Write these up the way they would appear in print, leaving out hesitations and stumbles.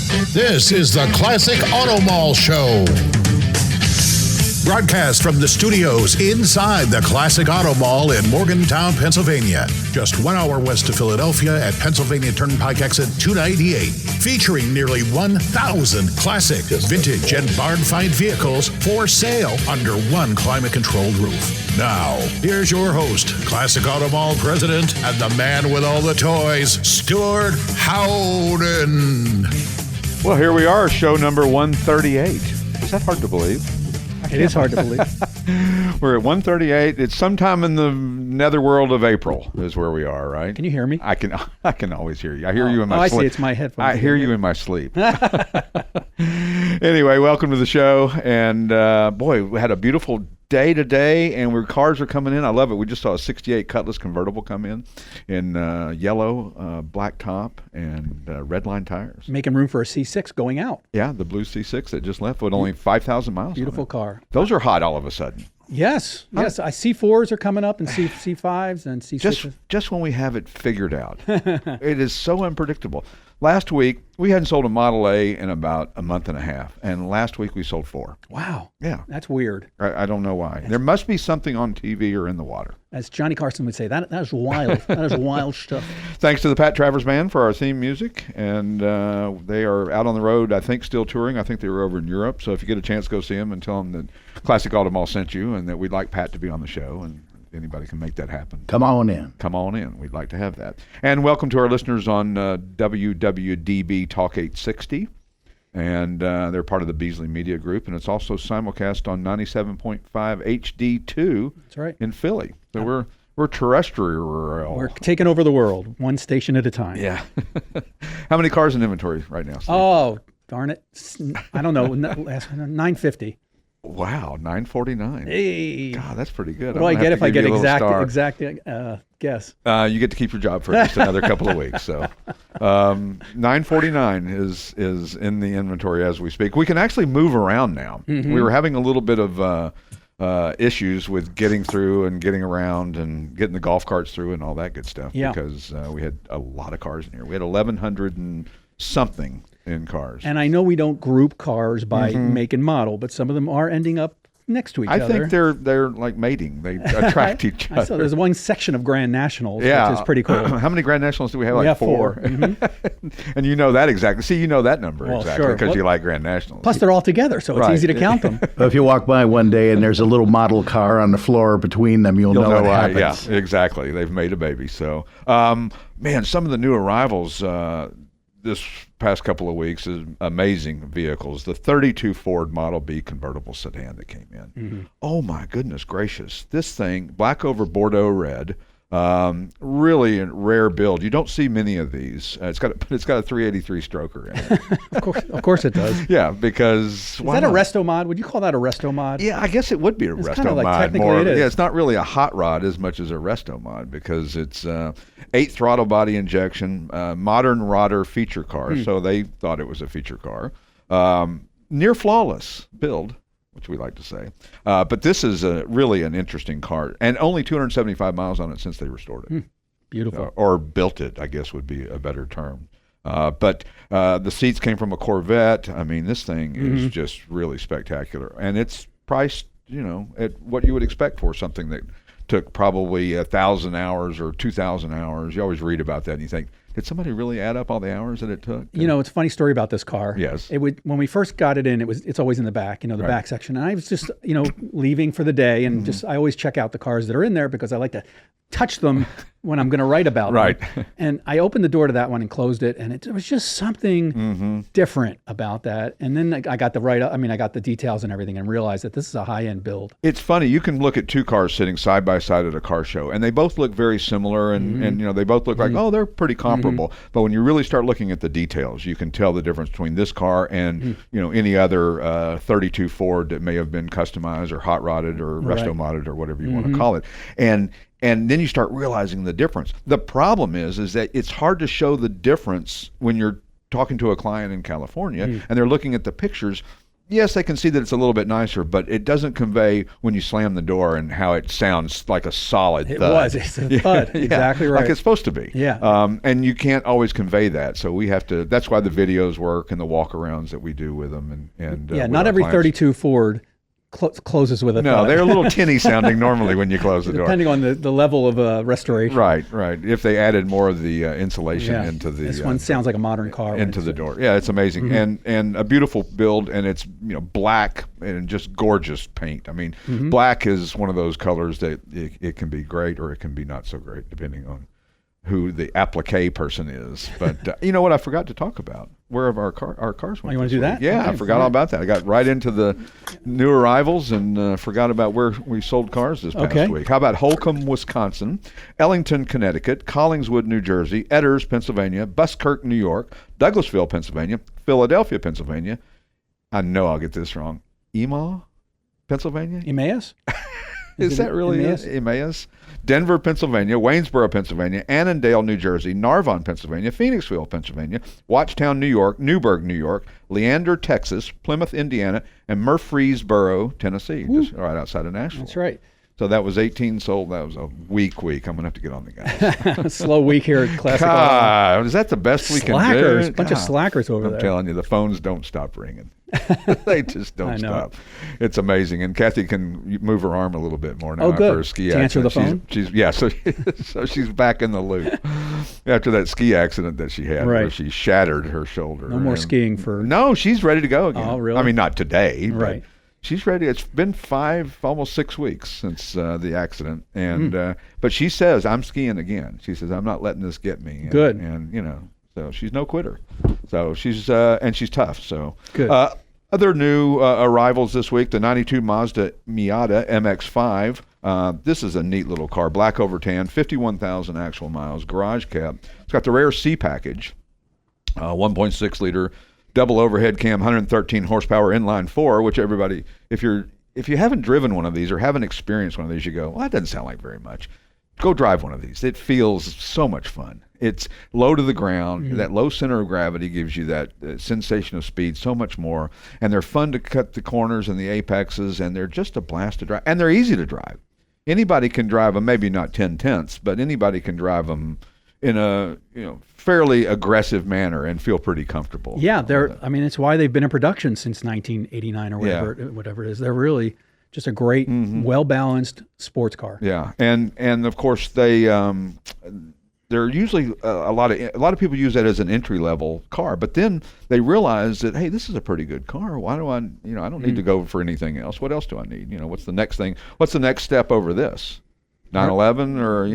This is the Classic Auto Mall Show. Broadcast from the studios inside the Classic Auto Mall in Morgantown, Pennsylvania. Just 1 hour west of Philadelphia at Pennsylvania Turnpike exit 298. Featuring nearly 1,000 classic, vintage, and barn-find vehicles for sale under one climate-controlled roof. Now, here's your host, Classic Auto Mall president and the man with all the toys, Stewart Howden. Well, here we are, show number 138. Is that hard to believe? It is hard to believe. We're at 138. It's sometime in the netherworld of April is where we are, right? Can you hear me? I can always hear you. I hear you in my sleep. I see. It's my headphones. I hear you in my sleep. Anyway, welcome to the show. And boy, we had a beautiful day today, and cars are coming in. I love it. We just saw a 68 Cutlass convertible come in yellow, black top, and red line tires. Making room for a C6 going out. Yeah, the blue C6 that just left with only 5,000 miles. Beautiful car. Those are hot all of a sudden. Yes. I C4s are coming up and C5s and C6s. Just when we have it figured out. It is so unpredictable. Last week, we hadn't sold a Model A in about a month and a half, and last week we sold 4. Wow. Yeah. That's weird. I don't know why. There must be something on TV or in the water. As Johnny Carson would say, that is wild. That is wild stuff. Thanks to the Pat Travers Band for our theme music, and they are out on the road, I think, still touring. I think they were over in Europe, so if you get a chance, go see them and tell them that Classic Auto Mall sent you and that we'd like Pat to be on the show, and anybody can make that happen. Come on in. Come on in. We'd like to have that. And welcome to our listeners on WWDB Talk 860. And they're part of the Beasley Media Group. And it's also simulcast on 97.5 HD2 That's right. in Philly. So we're terrestrial. We're taking over the world, one station at a time. Yeah. How many cars in inventory right now, Steve? Oh, darn it. I don't know. 950. Wow, 949. Hey. God, that's pretty good. What do I get if I get exact guess? You get to keep your job for just another couple of weeks. So 949 is in the inventory as we speak. We can actually move around now. Mm-hmm. We were having a little bit of issues with getting through and getting around and getting the golf carts through and all that good stuff because we had a lot of cars in here. We had 1,100 and something in cars. And I know we don't group cars by make and model, but some of them are ending up next to each other. I think they're like mating. They attract each other. So there's one section of Grand Nationals, which is pretty cool. How many Grand Nationals do we have? We like have 4. Mm-hmm. And you know that exactly. See, you know that number exactly because sure. you like Grand Nationals. Plus, they're all together, so it's easy to count them. Well, if you walk by one day and there's a little model car on the floor between them, you'll know what happens. Yeah, exactly. They've made a baby. So, man, some of the new arrivals this past couple of weeks is amazing vehicles. The 32 Ford Model B convertible sedan that came in. Mm-hmm. Oh my goodness gracious. This thing, black over Bordeaux red, really a rare build. You don't see many of these. It's got a 383 stroker in it. Of course it does. Yeah, because is that a resto mod? Would you call that a resto mod? Yeah, I guess it would be a resto kind of like mod. Technically it is. Yeah, it's not really a hot rod as much as a resto mod because it's 8 throttle body injection, modern rodder feature car. So they thought it was a feature car. Near flawless build, which we like to say. But this is really an interesting car. And only 275 miles on it since they restored it. Beautiful. Or built it, I guess would be a better term. But the seats came from a Corvette. I mean, this thing is just really spectacular. And it's priced, at what you would expect for something that took probably 1,000 hours or 2,000 hours. You always read about that and you think, did somebody really add up all the hours that it took? It's a funny story about this car. Yes. When we first got it in, it's always in the back, the back section. And I was just, leaving for the day and I always check out the cars that are in there because I like to touch them when I'm going to write about them. And I opened the door to that one and closed it, and it was just something different about that. And then I got I got the details and everything and realized that this is a high-end build. It's funny. You can look at two cars sitting side by side at a car show, and they both look very similar, and they both look like, they're pretty comparable. But when you really start looking at the details, you can tell the difference between this car and any other 32 Ford that may have been customized or hot rodded or resto modded or whatever you want to call it. And then you start realizing the difference. The problem is that it's hard to show the difference when you're talking to a client in California and they're looking at the pictures. yes, they can see that it's a little bit nicer, but it doesn't convey when you slam the door and how it sounds like a solid thud. It's a thud. Yeah, exactly right. like it's supposed to be. Yeah. And you can't always convey that, so we have to. That's why the videos work and the walk-arounds that we do with them. And yeah, with not our every clients. 32 Ford closes with a No, thud. they're a little tinny sounding normally when you close the door. Depending on the level of restoration. Right. If they added more of the insulation Yeah. into the This one sounds like a modern car. into the door. Yeah, it's amazing. And a beautiful build, and it's black and just gorgeous paint. I mean, black is one of those colors that it can be great or it can be not so great depending on who the applique person is. But you know what I forgot to talk about? Where have our cars went? You want to do that? Yeah, Okay, I forgot all about that. I got right into the new arrivals and forgot about where we sold cars this past week. How about Holcomb, Wisconsin, Ellington, Connecticut, Collingswood, New Jersey, Edders, Pennsylvania, Buskirk, New York, Douglasville, Pennsylvania, Philadelphia, Pennsylvania. I know I'll get this wrong. Emaw, Pennsylvania? Emmaus? Is that really Emmaus? Emmaus? Denver, Pennsylvania, Waynesboro, Pennsylvania, Annandale, New Jersey, Narvon, Pennsylvania, Phoenixville, Pennsylvania, Watchtown, New York, Newburgh, New York, Leander, Texas, Plymouth, Indiana, and Murfreesboro, Tennessee, just right outside of Nashville. That's right. So that was 18 sold. That was a weak. I'm going to have to get on the guys. Slow week here at Classic Auto. God, is that the best we can do? Slackers. Bunch of slackers over there. I'm telling you, the phones don't stop ringing. They just don't stop. It's amazing. And Kathy can move her arm a little bit more now after her ski to accident. answer the phone? So she's back in the loop after that ski accident that she had where she shattered her shoulder. No more skiing for... No, she's ready to go again. Oh, really? I mean, not today, right. but she's ready. It's been almost 6 weeks since the accident. And but she says, I'm skiing again. She says, I'm not letting this get me. And, Good. And, so she's no quitter. So she's and she's tough. So good. Other new arrivals this week: the '92 Mazda Miata MX-5. This is a neat little car, black over tan, 51,000 actual miles, garage cab. It's got the rare C package, 1.6 liter, double overhead cam, 113 horsepower, inline four. Which everybody, if you haven't driven one of these or haven't experienced one of these, you go, well, that doesn't sound like very much. Go drive one of these. It feels so much fun. It's low to the ground. That low center of gravity gives you that sensation of speed, so much more. And they're fun to cut the corners and the apexes, and they're just a blast to drive. And they're easy to drive. Anybody can drive them, maybe not 10/10ths, but anybody can drive them in a fairly aggressive manner and feel pretty comfortable. Yeah, I mean, it's why they've been in production since 1989 or whatever it is. They're really just a great, well-balanced sports car. Yeah, and of course they're usually a lot of people use that as an entry-level car, but then they realize that, hey, this is a pretty good car. Why do I don't need to go for anything else. What else do I need? What's the next thing? What's the next step over this? 911 or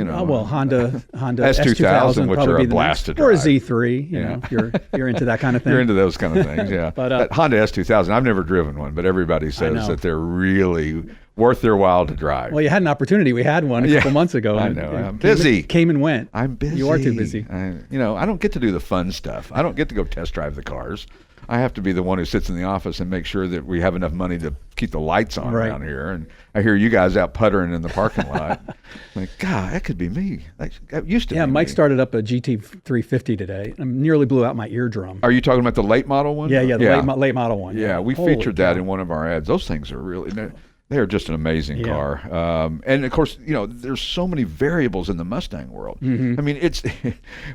Honda S2000, which are a blast to drive, or a Z3. If you're into that kind of thing. You're into those kind of things, yeah. But that Honda S2000, I've never driven one, but everybody says that they're really worth their while to drive. Well, you had an opportunity. We had one a couple months ago. I know. I'm busy. Came and went. I'm busy. You are too busy. I don't get to do the fun stuff. I don't get to go test drive the cars. I have to be the one who sits in the office and make sure that we have enough money to keep the lights on around here. And I hear you guys out puttering in the parking lot. Like, God, that could be me. That used to be Mike me. started up a GT350 today. I nearly blew out my eardrum. Are you talking about the late model one? Yeah, the late model one. Yeah, we featured that in one of our ads. Those things are really... They're just an amazing car. And of course, there's so many variables in the Mustang world. I mean, it's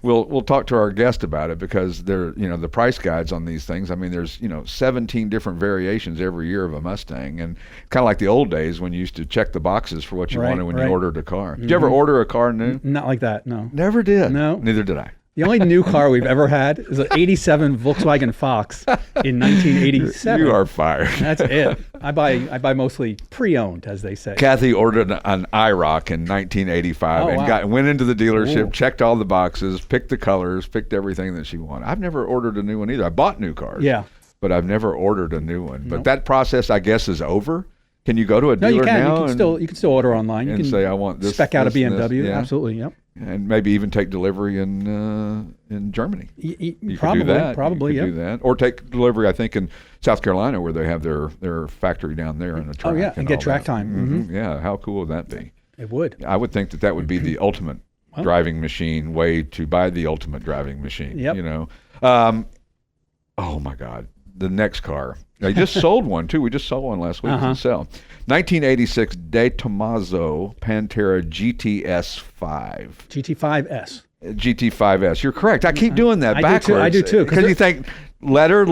we'll talk to our guest about it because they're, the price guides on these things. I mean, there's, 17 different variations every year of a Mustang, and kind of like the old days when you used to check the boxes for what you wanted when you ordered a car. Did you ever order a car new? Not like that, no. Never did. No. Neither did I. The only new car we've ever had is an 87 Volkswagen Fox in 1987. You are fired. That's it. I buy mostly pre-owned, as they say. Kathy ordered an IROC in 1985 and went into the dealership, checked all the boxes, picked the colors, picked everything that she wanted. I've never ordered a new one either. I bought new cars. Yeah. But I've never ordered a new one. But that process, I guess, is over. Can you go to a dealer now? You can still order online. You can say, I want this. Spec out a BMW. Yeah. Absolutely. Yep. And maybe even take delivery in Germany. You probably, could do that. Probably, you could do that. Or take delivery, I think, in South Carolina, where they have their factory down there in the track. Oh, yeah, and get track time. Yeah, how cool would that be? It would. I would think that would be the ultimate driving machine way to buy the ultimate driving machine. Yep. Oh, my God. the next car. I just sold one too. We just sold one last week to sell. 1986 DeTomaso Pantera GTS5. GT5S. GT5S. You're correct. I keep doing that backwards. I do too. Because you think letter,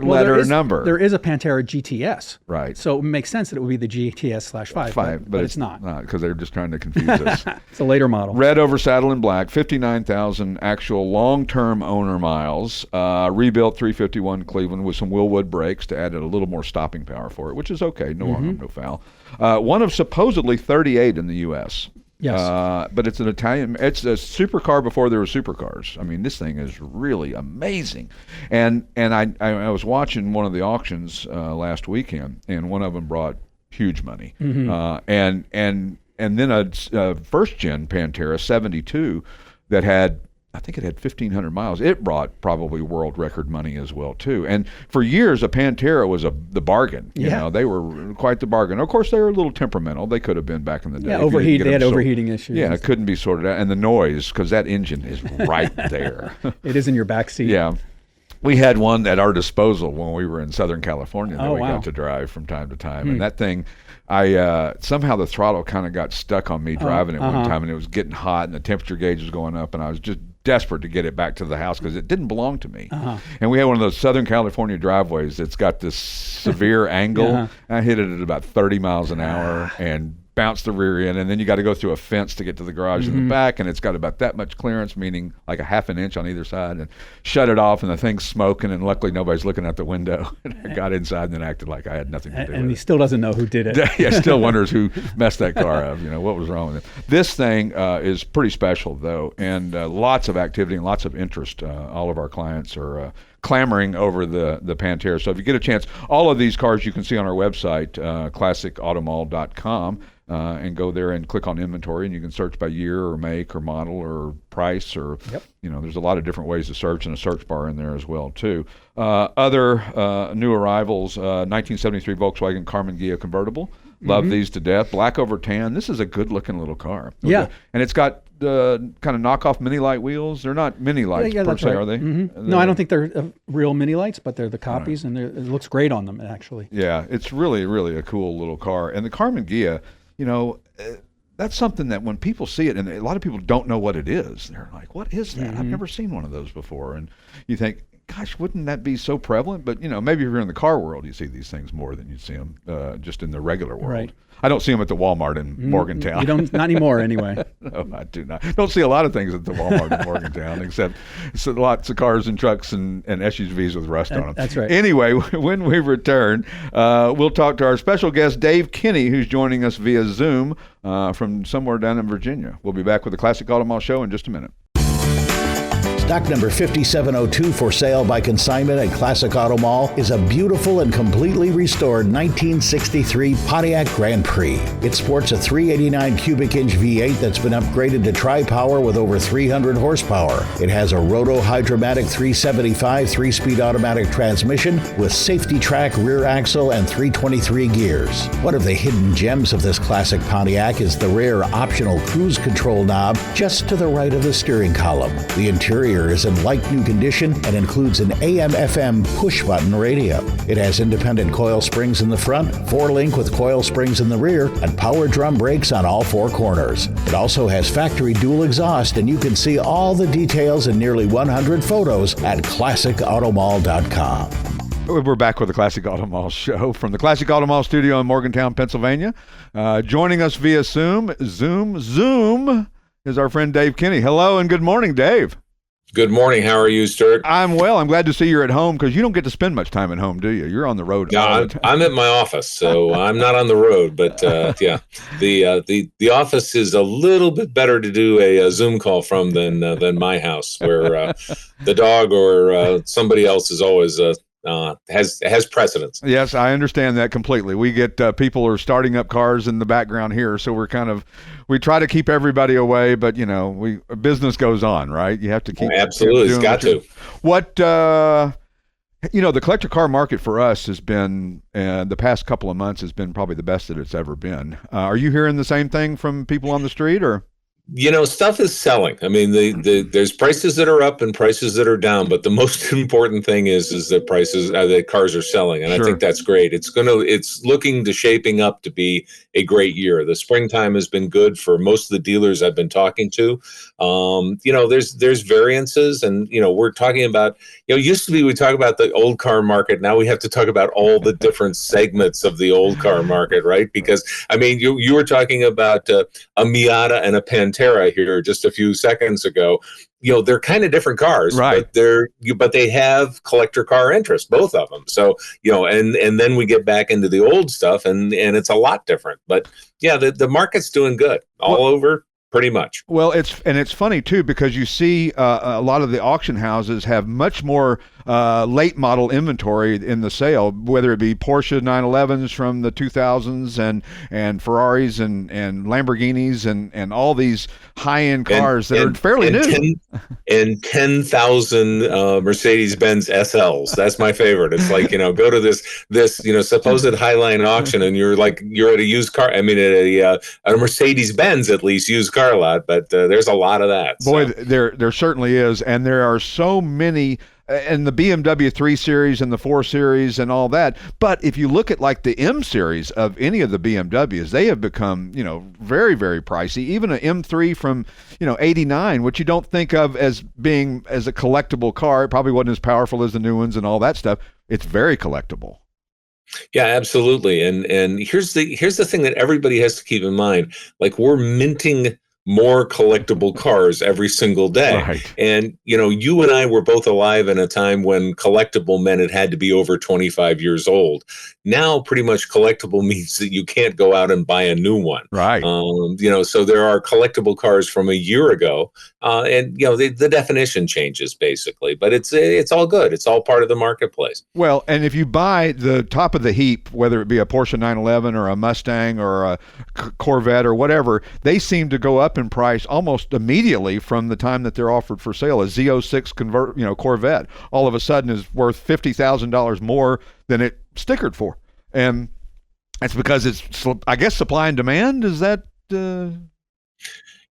number. There is a Pantera GTS. Right. So it makes sense that it would be the GTS/5, but it's not. Because they're just trying to confuse us. It's a later model. Red over saddle and black, 59,000 actual long-term owner miles. Rebuilt 351 Cleveland with some Willwood brakes to add a little more stopping power for it, which is okay. No harm, no foul. One of supposedly 38 in the U.S. Yes. But it's an Italian, it's a supercar before there were supercars. I mean, this thing is really amazing. And I was watching one of the auctions last weekend, and one of them brought huge money. And then a first gen Pantera 72 that had, I think it had 1,500 miles. It brought probably world record money as well too. And for years, a Pantera was the bargain. You know, they were quite the bargain. Of course, they were a little temperamental. They could have been back in the day. Yeah, they had overheating issues. Yeah, it couldn't be sorted out. And the noise, because that engine is right there. It is in your back seat. Yeah. We had one at our disposal when we were in Southern California that we wow. got to drive from time to time. And that thing, somehow the throttle kind of got stuck on me driving it one time, and it was getting hot and the temperature gauge was going up, and I was just desperate to get it back to the house because it didn't belong to me. And we had one of those Southern California driveways that's got this severe angle. I hit it at about 30 miles an hour and bounced the rear end, and then you got to go through a fence to get to the garage in the back, and it's got about that much clearance, meaning like a half an inch on either side, and shut it off, and the thing's smoking, and luckily nobody's looking out the window. And I got inside and then acted like I had nothing to do with it. And he still doesn't know who did it. Yeah, still wonders who messed that car up. You know, what was wrong with it. This thing is pretty special, though, and lots of activity and lots of interest. All of our clients are clamoring over the Pantera. So if you get a chance, all of these cars you can see on our website, classicautomall.com. And go there and click on inventory, and you can search by year or make or model or price or, you know, there's a lot of different ways to search, and a search bar in there as well, too. Other new arrivals, 1973 Volkswagen Karmann Ghia Convertible. Love these to death. Black over tan. This is a good-looking little car. Yeah. And it's got kind of knockoff mini light wheels. They're not mini lights per se, are they? No, I don't think they're real mini lights, but they're the copies, and it looks great on them, actually. Yeah, it's really, really a cool little car. And the Karmann Ghia, you know, that's something that when people see it, and a lot of people don't know what it is, they're like, what is that? I've never seen one of those before. And you think, gosh, wouldn't that be so prevalent? But, you know, maybe if you're in the car world, you see these things more than you see them just in the regular world. Right. I don't see them at the Walmart in Morgantown. You don't, not anymore anyway. No, I do not. Don't see a lot of things at the Walmart in Morgantown, except lots of cars and trucks and SUVs with rust on them. That's right. Anyway, when we return, we'll talk to our special guest, Dave Kinney, who's joining us via Zoom from somewhere down in Virginia. We'll be back with the Classic Auto Mall Show in just a minute. Stock number 5702 for sale by consignment at Classic Auto Mall is a beautiful and completely restored 1963 Pontiac Grand Prix. It sports a 389 cubic inch V8 that's been upgraded to tri-power with over 300 horsepower. It has a Roto-Hydromatic 375 3-speed automatic transmission with safety track rear axle and 323 gears. One of the hidden gems of this classic Pontiac is the rare optional cruise control knob just to the right of the steering column. The interior is in like-new condition and includes an AM/FM push-button radio. It has independent coil springs in the front, 4-link with coil springs in the rear, and power drum brakes on all 4 corners. It also has factory dual exhaust, and you can see all the details and nearly 100 photos at classicautomall.com. We're back with the Classic Auto Mall Show from the Classic Auto Mall studio in Morgantown, Pennsylvania. Joining us via Zoom is our friend Dave Kinney. Hello and good morning, Dave. Good morning. How are you, Stewart? I'm well. I'm glad to see you're at home because you don't get to spend much time at home, do you? You're on the road. Yeah, I'm at my office, so I'm not on the road. But yeah, the office is a little bit better to do a Zoom call from than my house, where the dog or somebody else is always has precedence. Yes, I understand that completely. We get people are starting up cars in the background here, so we try to keep everybody away, but you know, business goes on, right? You have to keep absolutely. It's got to. What you know, the collector car market for us has been the past couple of months has been probably the best that it's ever been. Are you hearing the same thing from people on the street, or? Stuff is selling. I mean, there's prices that are up and prices that are down, but the most important thing is that the cars are selling, and I think that's great. It's looking to shaping up to be a great year. The springtime has been good for most of the dealers I've been talking to. There's variances, and we're talking about. Used to be we talk about the old car market. Now we have to talk about all the different segments of the old car market, right? Because I mean, you were talking about a Miata and a Pantera here just a few seconds ago. They're kind of different cars, right? But they have collector car interest, both of them. So and then we get back into the old stuff, and it's a lot different. But yeah, the market's doing good all over. Pretty much. Well, it's funny too, because you see a lot of the auction houses have much more late model inventory in the sale, whether it be Porsche 911s from the 2000s and Ferraris and Lamborghinis and all these high-end cars that are fairly new. And 10,000 Mercedes-Benz SLs. That's my favorite. It's like, go to this supposed Highline auction, and you're at a used car. I mean, at a Mercedes-Benz at least used car lot, but there's a lot of that. Boy, there certainly is, and there are so many. And the BMW 3 Series and the 4 Series and all that. But if you look at like the M Series of any of the BMWs, they have become, very, very pricey. Even an M3 from, 89, which you don't think of as being as a collectible car. It probably wasn't as powerful as the new ones and all that stuff. It's very collectible. Yeah, absolutely. And here's the thing that everybody has to keep in mind. Like, we're minting more collectible cars every single day. Right. And, you and I were both alive in a time when collectible meant it had to be over 25 years old. Now, pretty much collectible means that you can't go out and buy a new one. Right. So there are collectible cars from a year ago, and, the definition changes basically, but it's all good. It's all part of the marketplace. Well, and if you buy the top of the heap, whether it be a Porsche 911 or a Mustang or a Corvette or whatever, they seem to go up in price almost immediately from the time that they're offered for sale. A Z06 Corvette all of a sudden is worth $50,000 more than it stickered for, and that's because it's, I guess, supply and demand. Is that?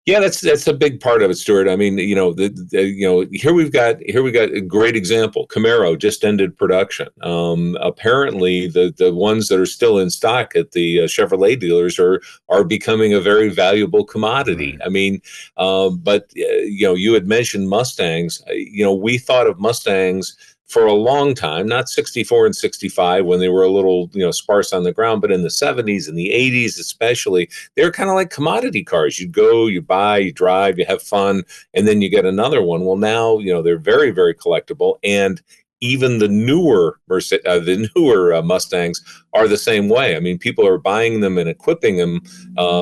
Yeah, that's a big part of it, Stewart. I mean, here we've got a great example. Camaro just ended production. Apparently, the ones that are still in stock at the Chevrolet dealers are becoming a very valuable commodity. I mean, but you had mentioned Mustangs. We thought of Mustangs for a long time, not 64 and 65 when they were a little, sparse on the ground, but in the 70s and the 80s especially, they were kind of like commodity cars. You go, you buy, you drive, you have fun, and then you get another one. Well, now, they're very, very collectible, and even the newer Mustangs are the same way. I mean, people are buying them and equipping them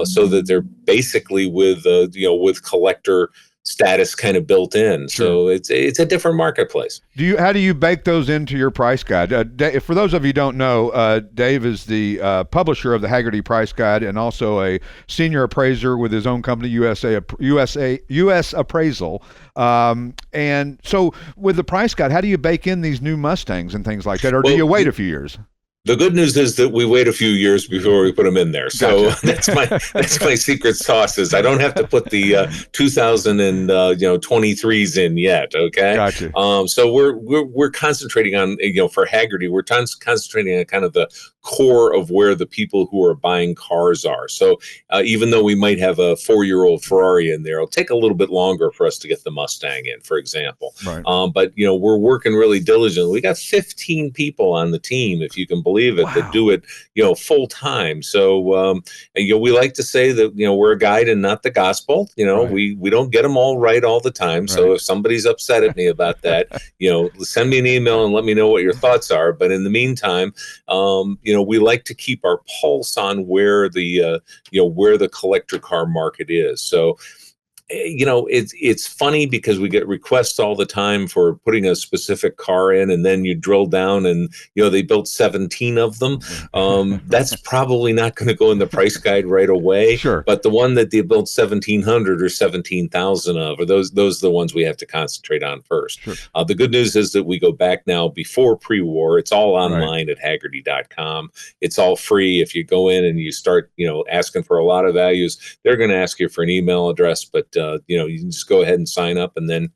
so that they're basically with collector status kind of built in. So it's a different marketplace. How do you bake those into your price guide? For those of you who don't know, Dave is the publisher of the Hagerty Price Guide and also a senior appraiser with his own company, USAppraisal. And so with the price guide, how do you bake in these new Mustangs and things like that? Or do you wait a few years? The good news is that we wait a few years before we put them in there. So that's my secret sauce is I don't have to put the 2023s in yet. Okay. Gotcha. So we're concentrating on, for Hagerty, we're concentrating on kind of the core of where the people who are buying cars are. So even though we might have a 4-year-old Ferrari in there, it'll take a little bit longer for us to get the Mustang in, for example. Right. But we're working really diligently. We got 15 people on the team, if you can believe it, that do it, full time. So, we like to say that, we're a guide and not the gospel. Right. We don't get them all right all the time. Right. So if somebody's upset at me about that, send me an email and let me know what your thoughts are. But in the meantime, we like to keep our pulse on where the collector car market is. So, it's funny because we get requests all the time for putting a specific car in, and then you drill down and, they built 17 of them. That's probably not going to go in the price guide right away. Sure. But the one that they built 1,700 or 17,000 of, or those are the ones we have to concentrate on first. Sure. The good news is that we go back now before pre-war. It's all online at Hagerty.com. It's all free. If you go in and you start, asking for a lot of values, they're going to ask you for an email address, but you can just go ahead and sign up, and then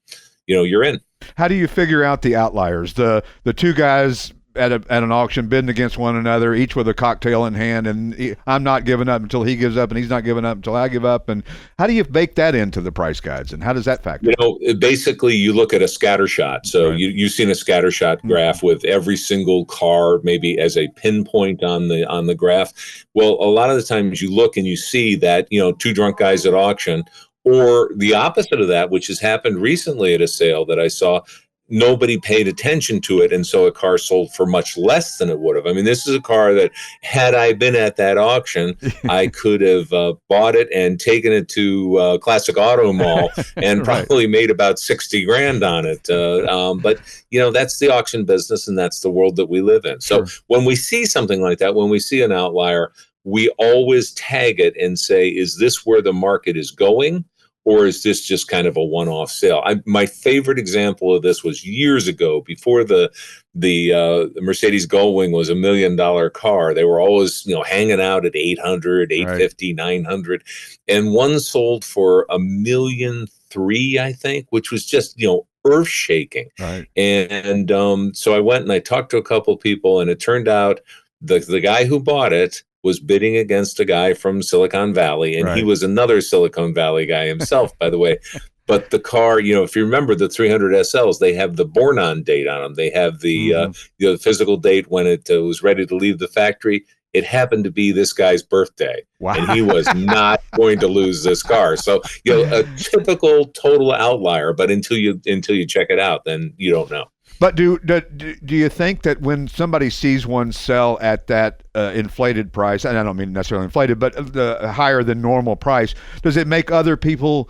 you're in. How do you figure out the outliers? The two guys at an auction bidding against one another, each with a cocktail in hand, and I'm not giving up until he gives up, and he's not giving up until I give up. And how do you bake that into the price guides, and how does that factor? Basically, you look at a scatter shot. So right. You've seen a scatter shot graph with every single car maybe as a pinpoint on the graph. Well, a lot of the times you look and you see that two drunk guys at auction, or the opposite of that, which has happened recently at a sale that I saw. Nobody paid attention to it, and so a car sold for much less than it would have. I mean, this is a car that, had I been at that auction, I could have bought it and taken it to Classic Auto Mall and probably made about $60,000 on it. But that's the auction business, and that's the world that we live in. So when we see something like that, when we see an outlier, we always tag it and say, is this where the market is going? Or is this just kind of a one-off sale? My favorite example of this was years ago, before the Mercedes Gullwing was $1 million car. They were always hanging out at 800, 850, 900, and one sold for $1.3 million, I think, which was just earth shaking. Right. And so I went and I talked to a couple of people, and it turned out the guy who bought it was bidding against a guy from Silicon Valley, and he was another Silicon Valley guy himself, by the way. But the car, if you remember the 300 SLs, they have the born-on date on them. They have the physical date when it was ready to leave the factory. It happened to be this guy's birthday, and he was not going to lose this car. So, a typical total outlier. But until you check it out, then you don't know. But do you think that when somebody sees one sell at that inflated price, and I don't mean necessarily inflated, but the higher than normal price, does it make other people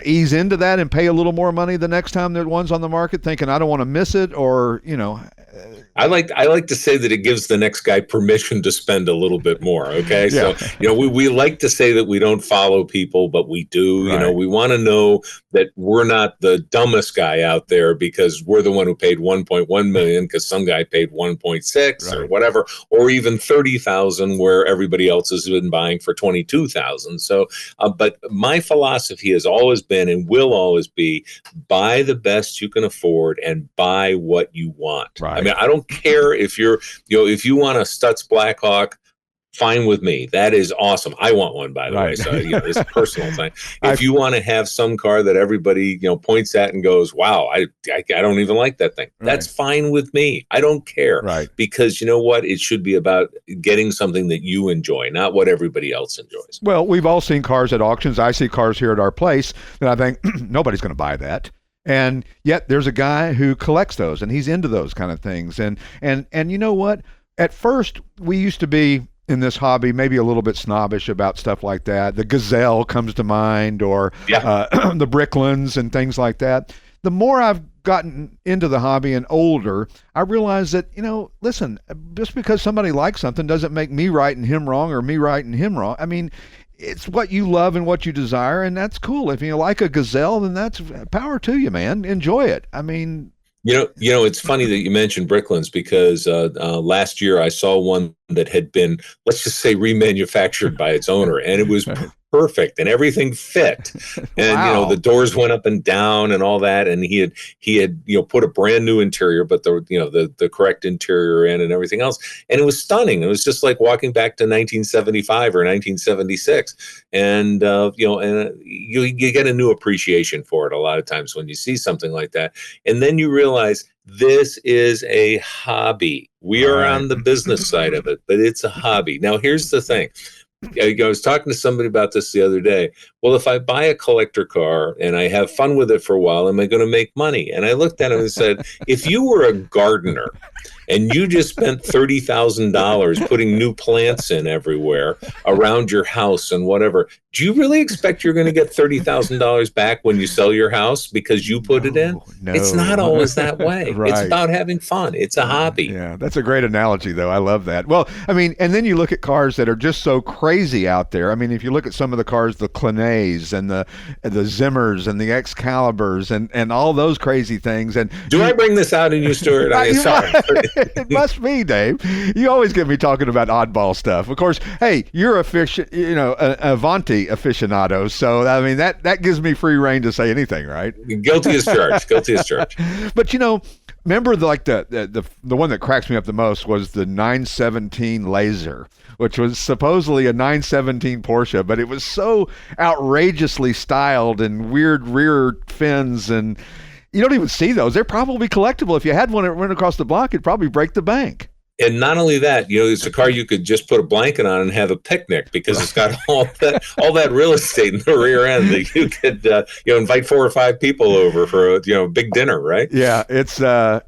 ease into that and pay a little more money the next time that one's on the market, thinking I don't want to miss it, or I like to say that it gives the next guy permission to spend a little bit more. Okay. Yeah. So, we like to say that we don't follow people, but we do. Right. We want to know that we're not the dumbest guy out there because we're the one who paid 1.1 million because some guy paid 1.6 or whatever, or even 30,000 where everybody else has been buying for 22,000. So, but my philosophy has always been and will always be, buy the best you can afford and buy what you want. Right. I mean, I don't care if you're, if you want a Stutz Blackhawk, fine with me. That is awesome. I want one, by the way. So it's a personal thing. If you want to have some car that everybody points at and goes, "Wow, I don't even like that thing," that's fine with me. I don't care. Right. Because you know what? It should be about getting something that you enjoy, not what everybody else enjoys. Well, we've all seen cars at auctions. I see cars here at our place that I think nobody's going to buy that. And yet there's a guy who collects those, and he's into those kind of things. And you know what? At first, we used to be in this hobby maybe a little bit snobbish about stuff like that. The Gazelle comes to mind, or the Bricklands and things like that. The more I've gotten into the hobby and older, I realize that, listen, just because somebody likes something doesn't make me right and him wrong, or me right and him wrong. I mean, it's what you love and what you desire, and that's cool. If you like a Gazelle, then that's power to you, man. Enjoy it. I mean, it's funny that you mentioned Bricklands, because last year I saw one that had been, let's just say, remanufactured by its owner, and it was perfect and everything fit. And the doors went up and down and all that, and he had put a brand new interior, but the correct interior in and everything else, and it was stunning. It was just like walking back to 1975 or 1976, and you get a new appreciation for it a lot of times when you see something like that, and then you realize this is a hobby. We are on the business side of it, but it's a hobby. Now, here's the thing. I was talking to somebody about this the other day. Well, if I buy a collector car and I have fun with it for a while, am I going to make money? And I looked at him and said, if you were a gardener and you just spent $30,000 putting new plants in everywhere around your house and whatever, do you really expect you're going to get $30,000 back when you sell your house because you put it in? No. It's not always that way. It's about having fun. It's a hobby. Yeah, that's a great analogy, though. I love that. Well, I mean, and then you look at cars that are just so crazy out there. I mean, if you look at some of the cars, the Clenays and the Zimmers and the Excaliburs and all those crazy things. And do I bring this out in you, Stewart? Sorry. It must be, Dave. You always get me talking about oddball stuff. Of course, hey, you're a Avanti Hagerty aficionados. So, I mean, that gives me free rein to say anything, right? Guilty as charged. Guilty as charged. But, remember the one that cracks me up the most was the 917 Laser, which was supposedly a 917 Porsche, but it was so outrageously styled and weird rear fins, and you don't even see those. They're probably collectible. If you had one that went across the block, it'd probably break the bank. And not only that, it's a car you could just put a blanket on and have a picnic, because it's got all that real estate in the rear end that you could invite 4 or 5 people over for a big dinner, right? Yeah, it's I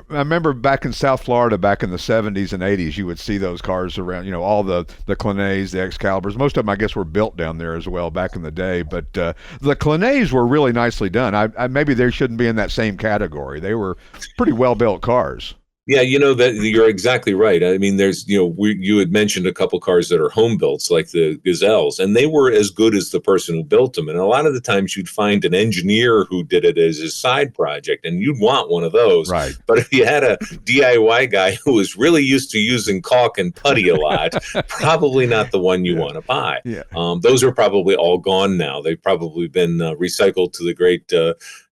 remember back in South Florida back in the 70s and 80s, you would see those cars around, all the Clenays, the Excaliburs. Most of them, I guess, were built down there as well back in the day, but the Clenays were really nicely done. I maybe they shouldn't be in that same category. They were pretty well built cars. Yeah, that you're exactly right. I mean, there's, you had mentioned a couple cars that are home built, like the Gazelles, and they were as good as the person who built them. And a lot of the times you'd find an engineer who did it as his side project, and you'd want one of those. Right. But if you had a DIY guy who was really used to using caulk and putty a lot, probably not the one you want to buy. Yeah. Those are probably all gone now. They've probably been recycled to the great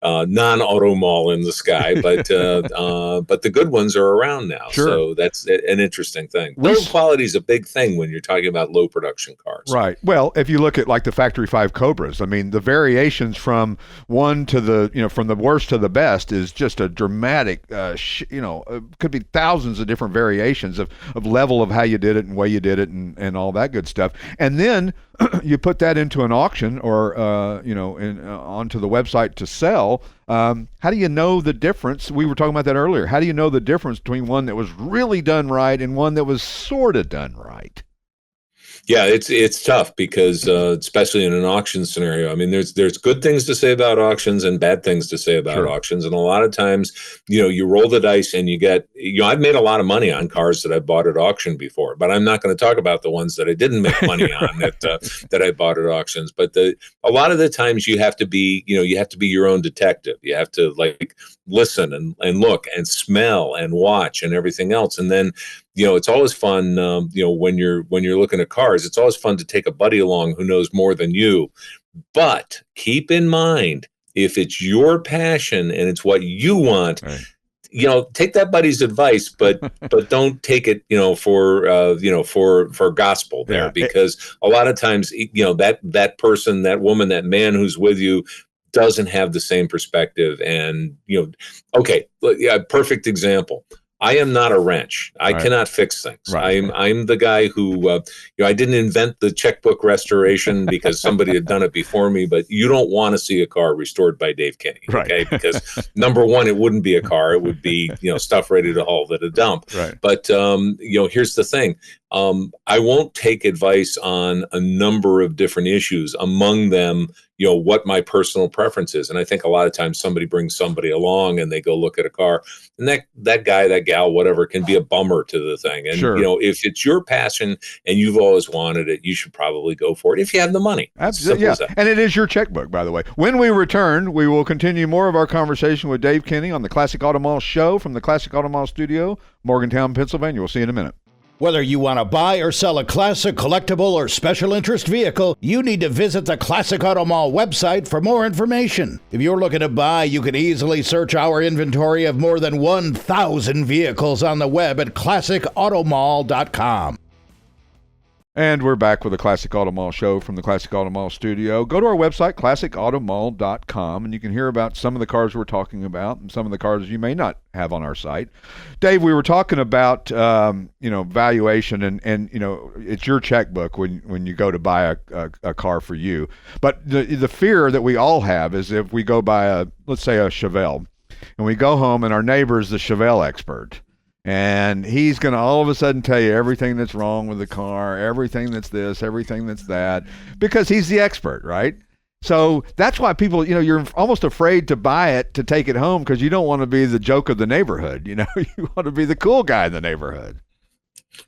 non-auto mall in the sky, but the good ones are around now. Sure. So that's an interesting thing. Build quality is a big thing when you're talking about low production cars. Right. Well, if you look at like the Factory 5 Cobras, I mean, the variations from one to the, from the worst to the best is just a dramatic, could be thousands of different variations of level of how you did it and way you did it and all that good stuff. And then you put that into an auction or, onto the website to sell. How do you know the difference? We were talking about that earlier. How do you know the difference between one that was really done right and one that was sort of done right? Yeah, it's tough because especially in an auction scenario, I mean, there's good things to say about auctions and bad things to say about auctions, and a lot of times, you roll the dice and you get, I've made a lot of money on cars that I bought at auction before, but I'm not going to talk about the ones that I didn't make money on that I bought at auctions. But a lot of the times you have to be, your own detective. You have to listen and look and smell and watch and everything else, and then. It's always fun, when you're looking at cars, it's always fun to take a buddy along who knows more than you. But keep in mind, if it's your passion and it's what you want, right. Take that buddy's advice, but don't take it, for gospel there, because a lot of times, that person, that woman, that man who's with you doesn't have the same perspective. And, perfect example. I am not a wrench. I cannot fix things. Right. I'm the guy who, I didn't invent the checkbook restoration because somebody had done it before me, but you don't want to see a car restored by Dave Kinney. Right. Okay. Because number one, it wouldn't be a car. It would be, stuff ready to haul at a dump. Right. But, here's the thing. I won't take advice on a number of different issues, among them, what my personal preference is. And I think a lot of times somebody brings somebody along and they go look at a car, and that guy, that gal, whatever, can be a bummer to the thing. And, if it's your passion and you've always wanted it, you should probably go for it if you have the money. Absolutely. Yeah. And it is your checkbook, by the way. When we return, we will continue more of our conversation with Dave Kinney on the Classic Auto Mall show from the Classic Auto Mall studio, Morgantown, Pennsylvania. We'll see you in a minute. Whether you want to buy or sell a classic, collectible, or special interest vehicle, you need to visit the Classic Auto Mall website for more information. If you're looking to buy, you can easily search our inventory of more than 1,000 vehicles on the web at classicautomall.com. And we're back with the Classic Auto Mall show from the Classic Auto Mall studio. Go to our website, classicautomall.com, and you can hear about some of the cars we're talking about and some of the cars you may not have on our site. Dave, we were talking about, valuation and it's your checkbook when you go to buy a car for you. But the fear that we all have is if we go buy let's say a Chevelle, and we go home and our neighbor is the Chevelle expert. And he's going to all of a sudden tell you everything that's wrong with the car, everything that's this, everything that's that, because he's the expert, right? So that's why people, you're almost afraid to buy it, to take it home, because you don't want to be the joke of the neighborhood. You want to be the cool guy in the neighborhood.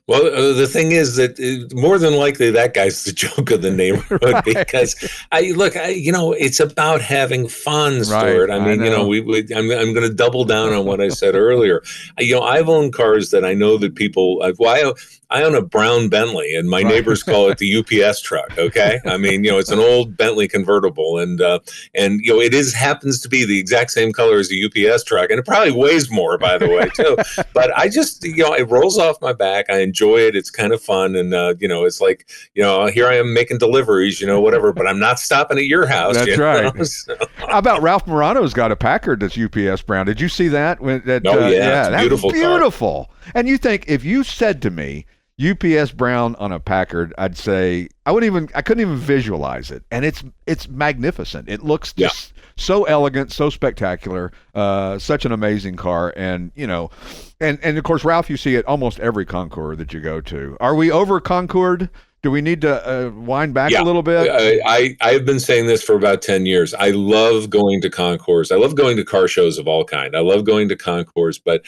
Well, the thing is that more than likely that guy's the joke of the neighborhood Right. because it's about having fun, Stuart. Right. I mean, know. I'm going to double down on what I said earlier. I've owned cars that I know that people. I own a brown Bentley, and my neighbors call it the UPS truck. Okay, I mean, it's an old Bentley convertible, and it happens to be the exact same color as the UPS truck, and it probably weighs more, by the way, too. But I just, it rolls off my back. I enjoy it. It's kind of fun, and it's like, here I am making deliveries, whatever, but I'm not stopping at your house. That's right. So. How about Ralph Morano's got a Packard that's UPS brown? Did you see that? That it's beautiful. Beautiful. And you think if you said to me UPS brown on a Packard, I'd say I couldn't even visualize it, and it's magnificent. It looks just so elegant, so spectacular, such an amazing car, and and of course, Ralph, you see it almost every concours that you go to. Are we over Concours? Do we need to wind back a little bit? I've been saying this for about 10 years. I love going to concours. I love going to car shows of all kind. I love going to concours, but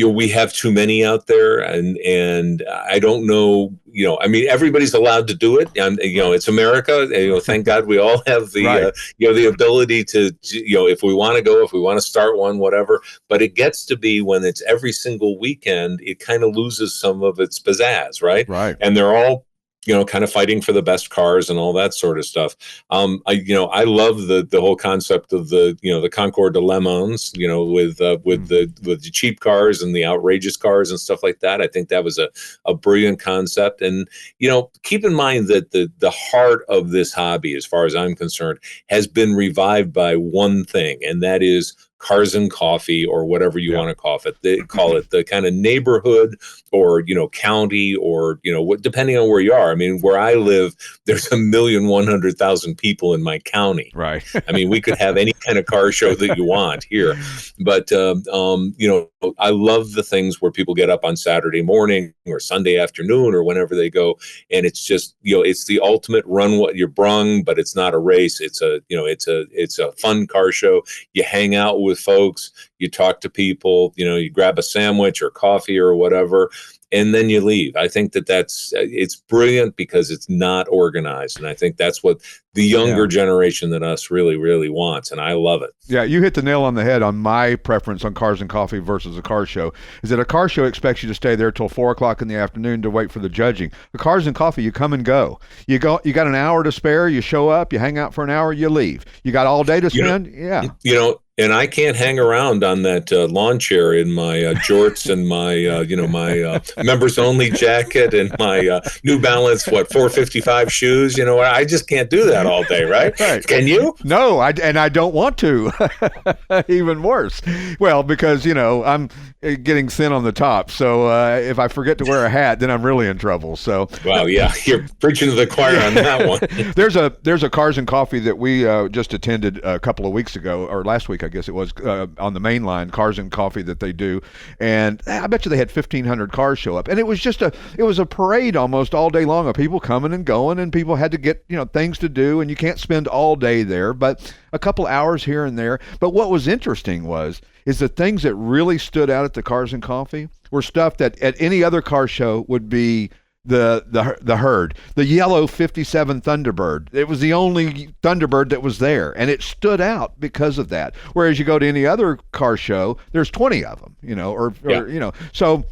we have too many out there, and I don't know. I mean, everybody's allowed to do it, and it's America. Thank God we all have the the ability to if we want to go, if we want to start one, whatever. But it gets to be when it's every single weekend, it kind of loses some of its pizzazz, right? Right. And they're all kind of fighting for the best cars and all that sort of stuff. I love the whole concept of the Concours de Lemons, with the cheap cars and the outrageous cars and stuff like that. I think that was a brilliant concept. And, keep in mind that the heart of this hobby, as far as I'm concerned, has been revived by one thing, and that is Cars and Coffee, or whatever you want to call it. They call it the kind of neighborhood or, county, or, depending on where you are. I mean, where I live, there's 1,100,000 people in my county. Right. I mean, we could have any kind of car show that you want here. But, I love the things where people get up on Saturday morning or Sunday afternoon or whenever they go. And it's just, it's the ultimate run what you're brung, but it's not a race. It's a fun car show. You hang out with folks, you talk to people, you grab a sandwich or coffee or whatever, and then you leave. I think it's brilliant because it's not organized. And I think that's what the younger generation than us really, really wants. And I love it. Yeah, you hit the nail on the head on my preference on Cars and Coffee versus a car show. Is that a car show expects you to stay there till 4:00 in the afternoon to wait for the judging. The Cars and Coffee, you come and go. You got an hour to spare, you show up, you hang out for an hour, you leave. You got all day to spend? And I can't hang around on that lawn chair in my jorts and my my members only jacket and my New Balance 455 shoes. I just can't do that all day, right? Can you? No, I don't want to. Even worse. Well, because I'm getting thin on the top, so if I forget to wear a hat, then I'm really in trouble. So wow, yeah, you're preaching to the choir on that one. There's a Cars and Coffee that we just attended a couple of weeks ago, or last week I guess it was, on the main line, Cars and Coffee that they do, and I bet you they had 1,500 cars show up, and it was a parade almost all day long of people coming and going, and people had to get things to do, and you can't spend all day there, but a couple hours here and there. But what was interesting is the things that really stood out at the Cars and Coffee were stuff that at any other car show would be the herd, the yellow 57 Thunderbird. It was the only Thunderbird that was there, and it stood out because of that. Whereas you go to any other car show, there's 20 of them, So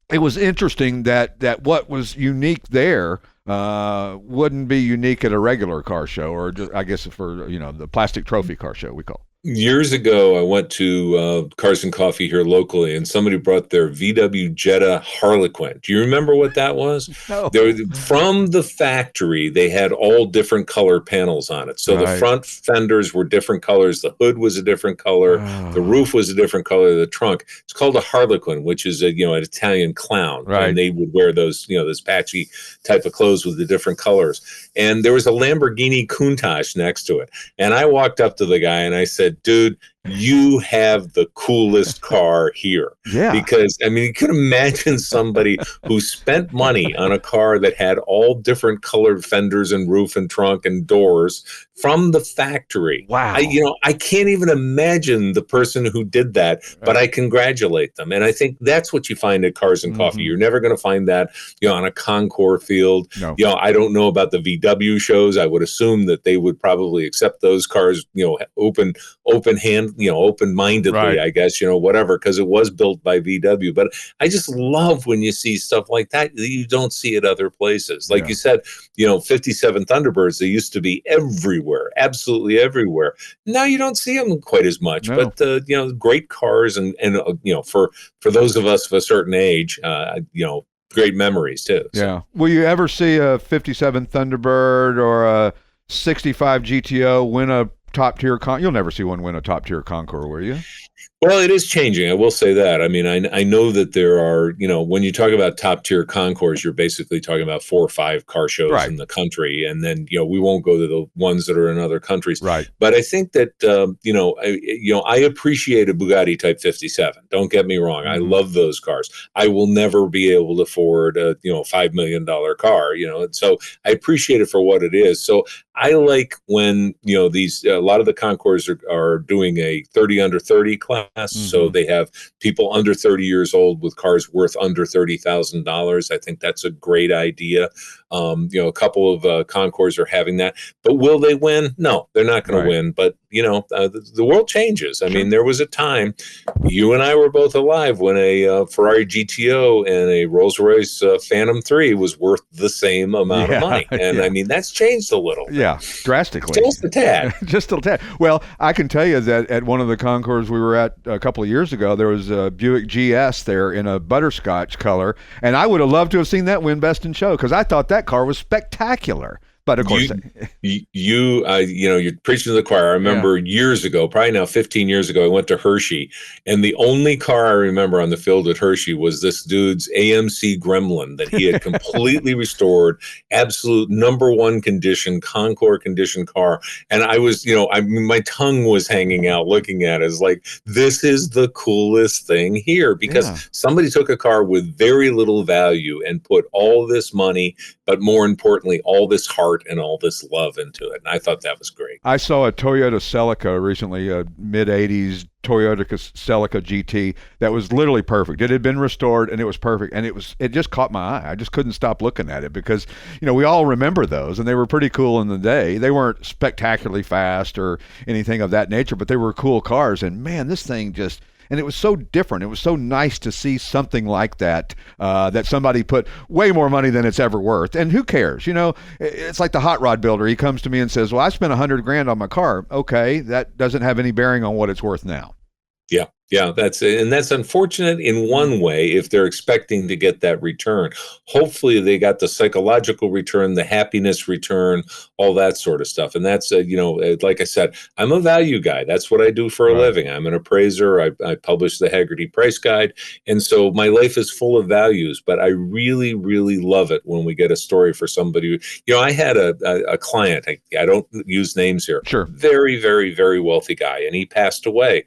it was interesting that what was unique there wouldn't be unique at a regular car show, or just, I guess for the plastic trophy car show we call it. Years ago, I went to Cars and Coffee here locally, and somebody brought their VW Jetta Harlequin. Do you remember what that was? No. From the factory, they had all different color panels on it. So the front fenders were different colors. The hood was a different color. The roof was a different color. The trunk. It's called a Harlequin, which is an Italian clown. Right. And they would wear those, this patchy type of clothes with the different colors. And there was a Lamborghini Countach next to it. And I walked up to the guy and I said, dude, you have the coolest car here. Yeah. Because, I mean, you can imagine somebody who spent money on a car that had all different colored fenders and roof and trunk and doors from the factory. Wow. I can't even imagine the person who did that, but I congratulate them. And I think that's what you find at Cars and Coffee. You're never going to find that, on a Concours field. No. I don't know about the VW shows. I would assume that they would probably accept those cars, open-mindedly, right. I guess, whatever, because it was built by VW. But I just love when you see stuff like that you don't see at other places. Like you said, 57 Thunderbirds, they used to be everywhere, absolutely everywhere. Now you don't see them quite as much, No. but great cars and for those of us of a certain age, great memories too. So. Yeah. Will you ever see a 57 Thunderbird or a 65 GTO win a top tier you'll never see one win a top tier Concours, will you? Well, it is changing. I will say that. I mean, I know that there are, when you talk about top tier Concours, you're basically talking about 4 or 5 car shows right. in the country. And then, we won't go to the ones that are in other countries. Right. But I think that, I appreciate a Bugatti Type 57. Don't get me wrong. I love those cars. I will never be able to afford a, $5 million car, and so I appreciate it for what it is. So I like when, a lot of the Concours are doing a 30 under 30 class. So they have people under 30 years old with cars worth under $30,000. I think that's a great idea. A couple of Concours are having that, but will they win? No, they're not going to win. But the world changes. I mean, there was a time, you and I were both alive, when a Ferrari GTO and a Rolls-Royce Phantom 3 was worth the same amount of money. And I mean, that's changed a little. Yeah, drastically. Just a tad. Just a tad. Well, I can tell you that at one of the Concours we were at a couple of years ago, there was a Buick GS there in a butterscotch color, and I would have loved to have seen that win Best in Show because I thought that car was spectacular. But of course, you're preaching to the choir. I remember years ago, probably now 15 years ago, I went to Hershey, and the only car I remember on the field at Hershey was this dude's AMC Gremlin that he had completely restored, absolute #1 condition, Concours condition car. And I was, my tongue was hanging out looking at it. It's like, this is the coolest thing here, because somebody took a car with very little value and put all this money, but more importantly, all this heart and all this love into it. And I thought that was great. I saw a Toyota Celica recently, a mid-'80s Toyota Celica GT that was literally perfect. It had been restored and it was perfect, and it just caught my eye. I just couldn't stop looking at it because we all remember those, and they were pretty cool in the day. They weren't spectacularly fast or anything of that nature, but they were cool cars. And man, this thing just... And it was so different. It was so nice to see something like that, that somebody put way more money than it's ever worth. And who cares? It's like the hot rod builder. He comes to me and says, well, I spent $100,000 on my car. Okay, that doesn't have any bearing on what it's worth now. Yeah, that's unfortunate in one way if they're expecting to get that return. Hopefully they got the psychological return, the happiness return, all that sort of stuff. And that's, like I said, I'm a value guy. That's what I do for a living. I'm an appraiser. I publish the Hagerty Price Guide. And so my life is full of values, but I really, really love it when we get a story for somebody. I had a client, I don't use names here. Sure. Very, very, very wealthy guy, and he passed away.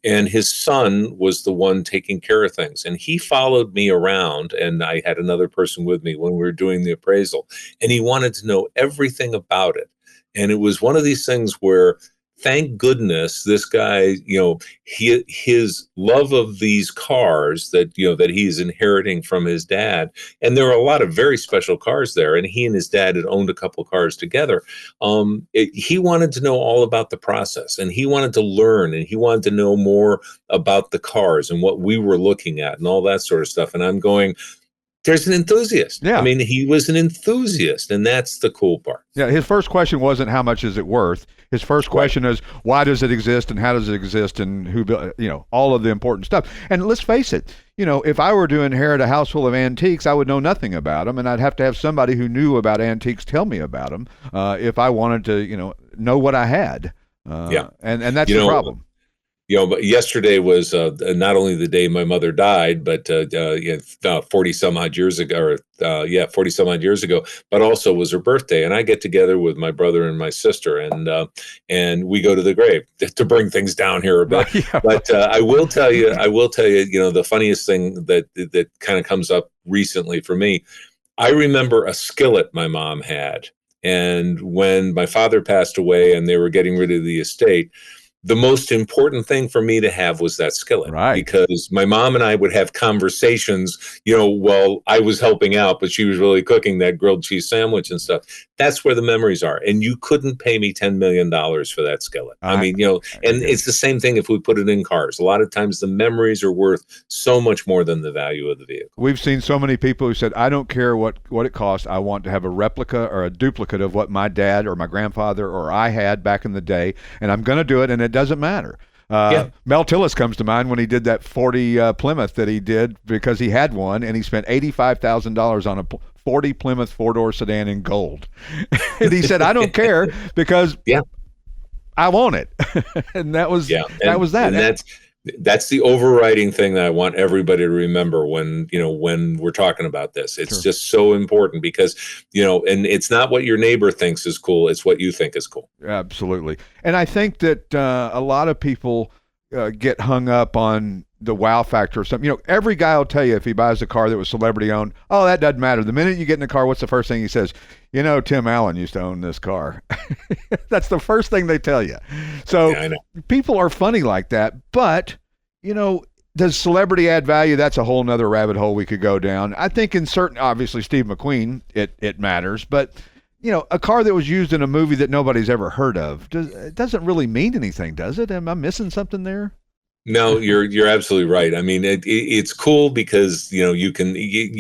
And his son was the one taking care of things. And he followed me around, and I had another person with me when we were doing the appraisal. And he wanted to know everything about it. And it was one of these things where, thank goodness, this guy, his love of these cars that he's inheriting from his dad, and there are a lot of very special cars there, and he and his dad had owned a couple cars together. He wanted to know all about the process, and he wanted to learn, and he wanted to know more about the cars and what we were looking at and all that sort of stuff. And I'm going, there's an enthusiast. Yeah. I mean, he was an enthusiast, and that's the cool part. Yeah, his first question wasn't how much is it worth. His first question is why does it exist and how does it exist and who built, all of the important stuff. And let's face it, if I were to inherit a house full of antiques, I would know nothing about them, and I'd have to have somebody who knew about antiques tell me about them if I wanted to, know what I had. And that's the problem. But yesterday was not only the day my mother died, but 40 some odd years ago, 40 some odd years ago, but also was her birthday. And I get together with my brother and my sister, and we go to the grave to bring things down here a bit. Yeah. But I will tell you, the funniest thing that kind of comes up recently for me, I remember a skillet my mom had. And when my father passed away and they were getting rid of the estate, the most important thing for me to have was that skillet, right? Because my mom and I would have conversations, while I was helping out, but she was really cooking that grilled cheese sandwich and stuff. That's where the memories are. And you couldn't pay me $10 million for that skillet. And it's the same thing if we put it in cars. A lot of times the memories are worth so much more than the value of the vehicle. We've seen so many people who said, I don't care what it costs. I want to have a replica or a duplicate of what my dad or my grandfather or I had back in the day, and I'm going to do it, and it doesn't matter. Mel Tillis comes to mind when he did that 40 Plymouth that he did because he had one, and he spent $85,000 on a 40 Plymouth four-door sedan in gold. And he said, I don't care because I want it. And that was that. And that's the overriding thing that I want everybody to remember when we're talking about this. It's just so important because, and it's not what your neighbor thinks is cool. It's what you think is cool. Absolutely. And I think that a lot of people get hung up on the wow factor or something. Every guy will tell you if he buys a car that was celebrity owned, oh, that doesn't matter. The minute you get in the car, what's the first thing he says? Tim Allen used to own this car. That's the first thing they tell you. So people are funny like that, but does celebrity add value? That's a whole nother rabbit hole we could go down. I think in certain, obviously Steve McQueen, it matters, but a car that was used in a movie that nobody's ever heard of, it doesn't really mean anything, does it? Am I missing something there? No, you're absolutely right. I mean, it's cool because you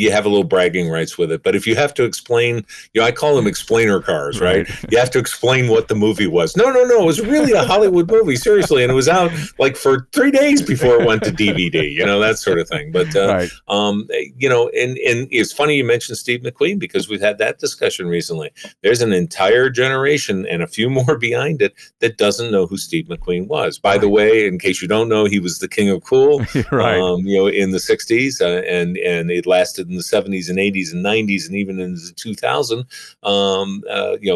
have a little bragging rights with it. But if you have to explain, I call them explainer cars, right? You have to explain what the movie was. No, it was really a Hollywood movie, seriously, and it was out like for 3 days before it went to DVD, that sort of thing. But and it's funny you mentioned Steve McQueen because we've had that discussion recently. There's an entire generation and a few more behind it that doesn't know who Steve McQueen was. By the way, in case you don't know, he was the king of cool, in the 60s, and it lasted in the 70s and 80s and 90s and even in the 2000s.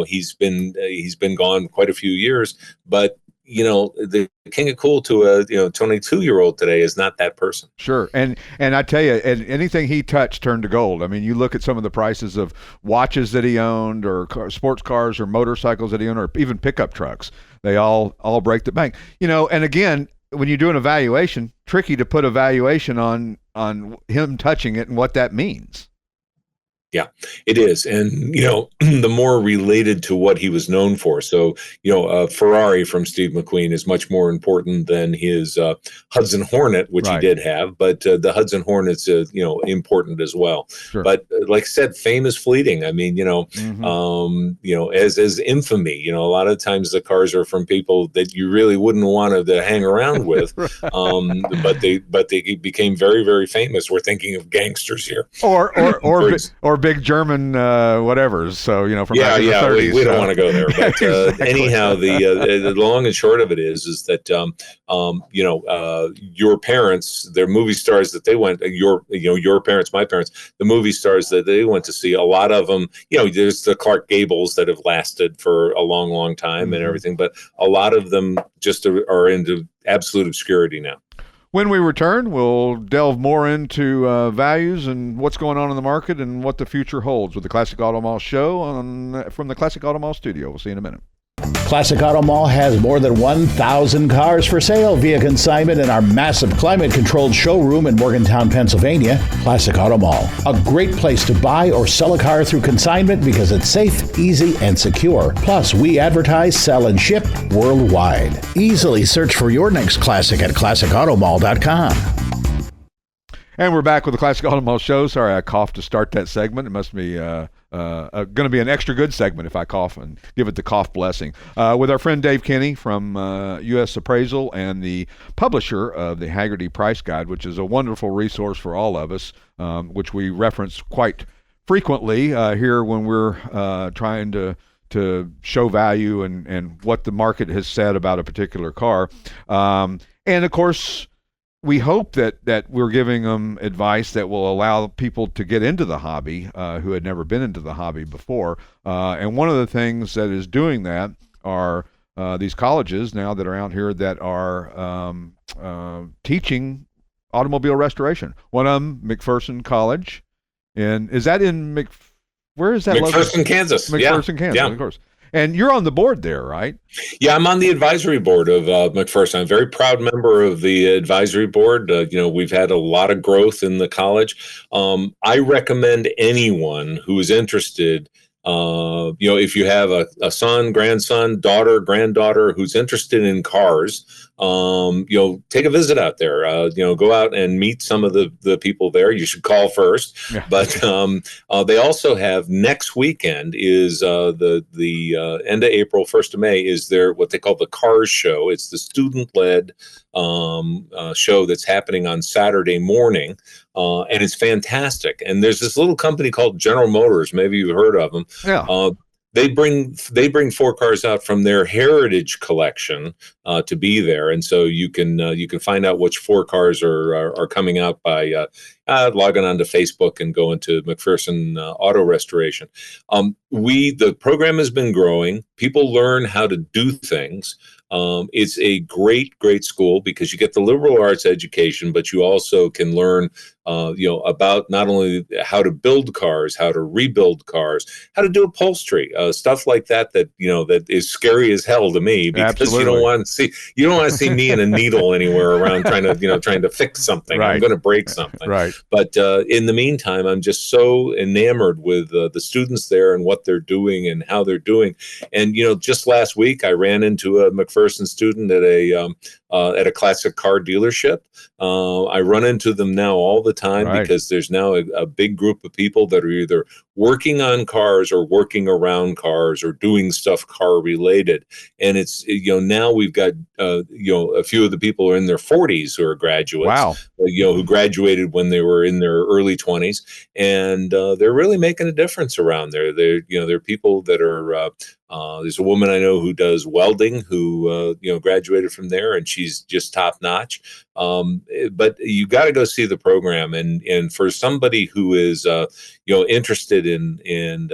He's been gone quite a few years, but the king of cool to a 22-year-old today is not that person. Sure, and I tell you, anything he touched turned to gold. I mean, you look at some of the prices of watches that he owned, or sports cars, or motorcycles that he owned, or even pickup trucks. They all break the bank. And again, when you're doing a valuation, tricky to put a valuation on him touching it and what that means. Yeah, it is. And, the more related to what he was known for. So, a Ferrari from Steve McQueen is much more important than his Hudson Hornet, which he did have. But the Hudson Hornet's, important as well. Sure. But like I said, fame is fleeting. I mean, as infamy, a lot of times the cars are from people that you really wouldn't want to hang around with. But they became very, very famous. We're thinking of gangsters here. Or big German whatever's. So from back in the 30s. We don't want to go there. But exactly. Anyhow, the long and short of it is that your parents, their movie stars that they went, your parents, my parents, the movie stars that they went to see, a lot of them, there's the Clark Gables that have lasted for a long, long time and everything, but a lot of them just are into absolute obscurity now. When we return, we'll delve more into values and what's going on in the market and what the future holds with the Classic Auto Mall show from the Classic Auto Mall studio. We'll see you in a minute. Classic Auto Mall has more than 1,000 cars for sale via consignment in our massive climate-controlled showroom in Morgantown, Pennsylvania. Classic Auto Mall, a great place to buy or sell a car through consignment because it's safe, easy, and secure. Plus, we advertise, sell, and ship worldwide. Easily search for your next classic at classicautomall.com. And we're back with the Classic Auto Mall show. Sorry, I coughed to start that segment. It must be going to be an extra good segment if I cough and give it the cough blessing. With our friend Dave Kinney from USAppraisal and the publisher of the Hagerty Price Guide, which is a wonderful resource for all of us, which we reference quite frequently here when we're trying to to show value and what the market has said about a particular car. And of course, we hope that we're giving them advice that will allow people to get into the hobby who had never been into the hobby before. And one of the things that is doing that are these colleges now that are out here that are teaching automobile restoration. One of them, McPherson College, and is that in where is that? McPherson, Kansas. McPherson, Kansas, of course. And you're on the board there, right? Yeah, I'm on the advisory board of McPherson. I'm a very proud member of the advisory board. We've had a lot of growth in the college. I recommend anyone who is interested, if you have a son, grandson, daughter, granddaughter who's interested in cars, take a visit out there. Go out and meet some of the people there. You should call first. Yeah. But they also have next weekend is the end of April, 1st of May is their what they call the Cars Show. It's the student-led show that's happening on Saturday morning. And it's fantastic. And there's this little company called General Motors. Maybe you've heard of them. Yeah. They bring 4 cars out from their heritage collection to be there, and so you can find out which 4 cars are coming out by logging onto Facebook and going to McPherson Auto Restoration. The program has been growing. People learn how to do things. It's a great school because you get the liberal arts education, but you also can learn, about not only how to build cars, how to rebuild cars, how to do upholstery, stuff like that that is scary as hell to me because Absolutely. you don't want to see me in a needle anywhere around trying to fix something. Right. I'm going to break something. Right. But in the meantime, I'm just so enamored with the students there and what they're doing and how they're doing. And just last week, I ran into a McPherson student at a classic car dealership. I run into them now all the time because there's now a big group of people that are either working on cars or working around cars or doing stuff car related. And it's, now we've got, a few of the people are in their 40s who are graduates, wow. Who graduated when they were in their early 20s. And they're really making a difference around there. They're people that are, there's a woman I know who does welding who, graduated from there, and she's just top notch. But you got to go see the program. And for somebody who is, interested in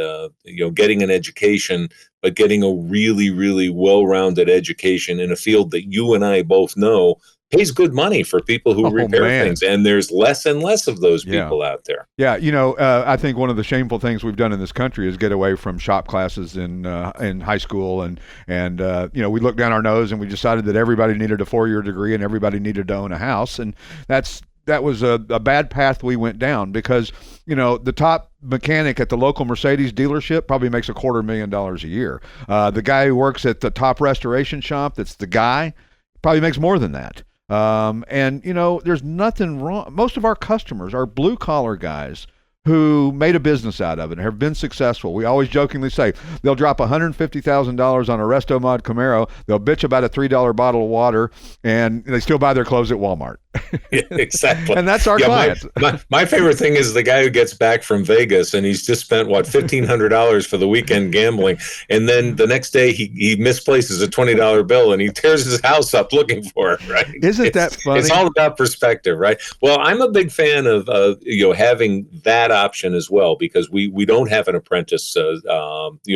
getting an education, but getting a really, really well-rounded education in a field that you and I both know pays good money for people who repair things, and there's less and less of those people out there. Yeah, I think one of the shameful things we've done in this country is get away from shop classes in high school, and we looked down our nose and we decided that everybody needed a 4-year degree and everybody needed to own a house, and that was a bad path we went down because the top mechanic at the local Mercedes dealership probably makes $250,000 a year. The guy who works at the top restoration shop, that's the guy, probably makes more than that. There's nothing wrong. Most of our customers are blue collar guys who made a business out of it and have been successful. We always jokingly say they'll drop $150,000 on a Resto Mod Camaro. They'll bitch about a $3 bottle of water, and they still buy their clothes at Walmart. Yeah, exactly. And that's our clients. My favorite thing is the guy who gets back from Vegas and he's just spent $1,500 for the weekend gambling, and then the next day he misplaces a $20 bill and he tears his house up looking for it. Right? Isn't that funny? It's all about perspective, right? Well, I'm a big fan of having that option as well, because we don't have an apprentice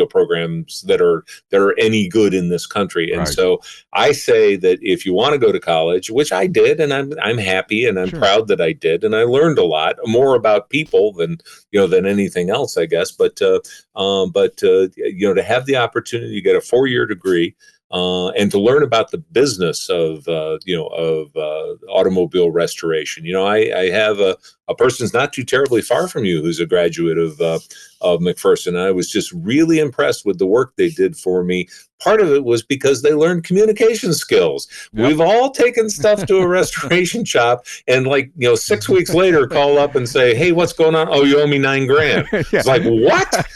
programs that are any good in this country, and so I say that if you want to go to college, which I did, and I'm happy and I'm proud that I did, and I learned a lot more about people than anything else, I guess. But to have the opportunity to get a 4-year degree and to learn about the business of automobile restoration. I have a person's not too terribly far from you who's a graduate of McPherson. I was just really impressed with the work they did for me. Part of it was because they learned communication skills. Yep. We've all taken stuff to a restoration shop and 6 weeks later call up and say, hey, what's going on? Oh, you owe me $9,000. It's like, what?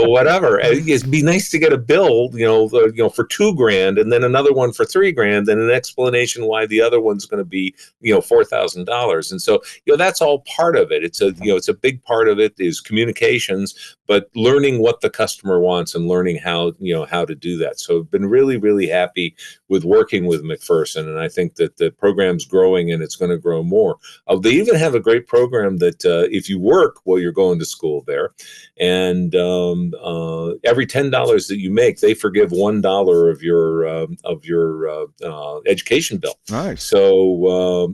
Whatever. It'd be nice to get a bill, for $2,000 and then another one for $3,000 and an explanation why the other one's going to be, $4,000. And so, that's all part of it. It's a big part of it is communications, but learning what the customer wants and learning how to do that. So I've been really, really happy with working with McPherson, and I think that the program's growing and it's going to grow more. They even have a great program that if you work while you're going to school there, and every $10 that you make, they forgive $1 of your education bill. Nice. So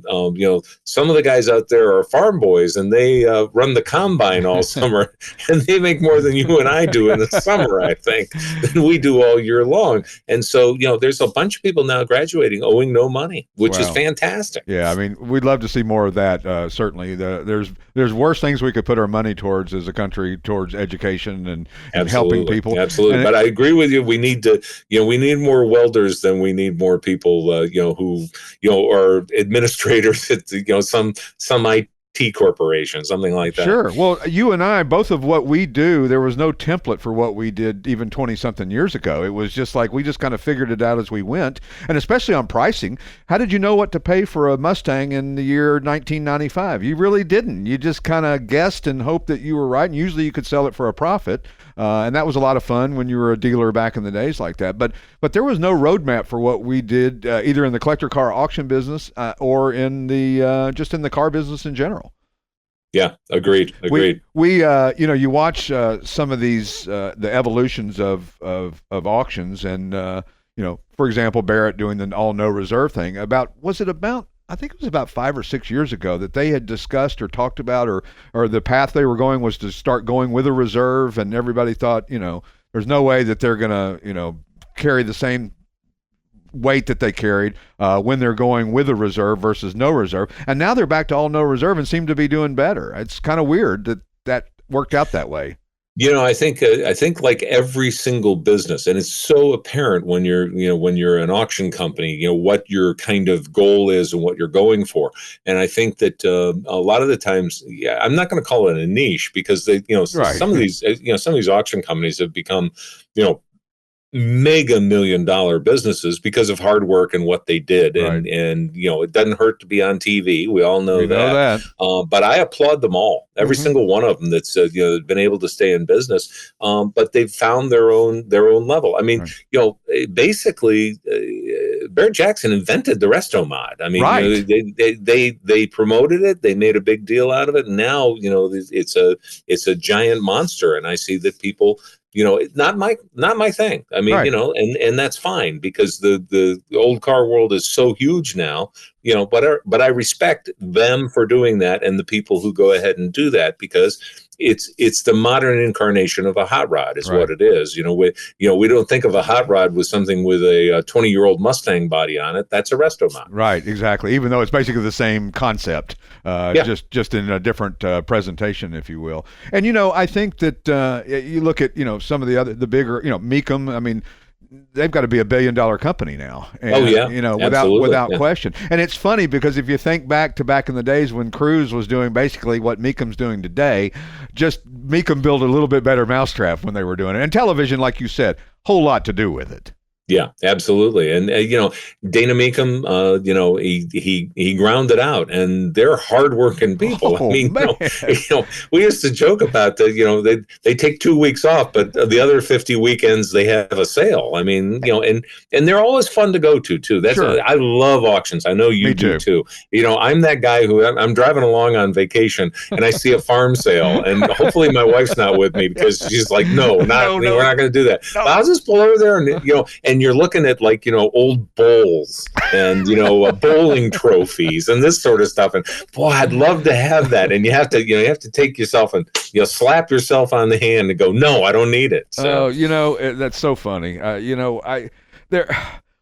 some of the guys out there are farm boys, and they run the combine all summer, and they make more than you and I do in the summer, I think, than we do all year long. And so there's a bunch of people now graduating owing no money, which is fantastic. Yeah, I mean, we'd love to see more of that. Certainly, there's worse things we could put our money towards as a country, towards education and helping people. Absolutely, but I agree with you. We need to, we need more welders than we need more people, who, are administrators at some IT corporation, something like that. Sure. Well, you and I, both of what we do, there was no template for what we did even 20-something years ago. It was just like we just kind of figured it out as we went, and especially on pricing. How did you know what to pay for a Mustang in the year 1995? You really didn't. You just kind of guessed and hoped that you were right, and usually you could sell it for a profit. And that was a lot of fun when you were a dealer back in the days like that. But there was no roadmap for what we did, either in the collector car auction business or in the just in the car business in general. Yeah, agreed. We you watch some of these the evolutions of auctions, and for example, Barrett doing the all no reserve thing. I think it was about 5 or 6 years ago that they had discussed or talked about, or the path they were going was to start going with a reserve, and everybody thought, there's no way that they're going to, carry the same weight that they carried when they're going with a reserve versus no reserve. And now they're back to all no reserve and seem to be doing better. It's kind of weird that worked out that way. I think like every single business, and it's so apparent when you're an auction company, what your kind of goal is and what you're going for. And I think that a lot of the times, I'm not going to call it a niche, because some of these auction companies have become, mega $1 million businesses because of hard work and what they did. Right. And it doesn't hurt to be on TV. We all know that. But I applaud them all, every single one of them that's been able to stay in business. But they've found their own level. I mean, basically, barret-jackson invented the resto mod. I mean, they promoted it, they made a big deal out of it, and now it's a giant monster. And I see that people, not my thing. I mean, and that's fine, because the old car world is so huge now, but I respect them for doing that, and the people who go ahead and do that, because it's the modern incarnation of a hot rod is what it is. We don't think of a hot rod with something with a 20-year-old Mustang body on it. That's a resto mod. Right, exactly. Even though it's basically the same concept, just in a different presentation, if you will. And I think that you look at some of the bigger Mecum. I mean, they've got to be $1 billion company now. And, without question. And it's funny, because if you think back in the days when Cruise was doing basically what Mecum's doing today, just Mecum built a little bit better mousetrap when they were doing it. And television, like you said, whole lot to do with it. Yeah, absolutely. And, Dana Mecum, he ground it out, and they're hardworking people. Oh, I mean, man. We used to joke about that, they take 2 weeks off, but the other 50 weekends they have a sale. I mean, and they're always fun to go to too. That's I love auctions. I know you do too. I'm that guy who I'm driving along on vacation and I see a farm sale, and hopefully my wife's not with me, because she's like, no, we're not going to do that. No. I'll just pull over there and you're looking at old bowls and bowling trophies and this sort of stuff, and boy, I'd love to have that. And you have to take yourself and slap yourself on the hand and go, no, I don't need it. So that's so funny.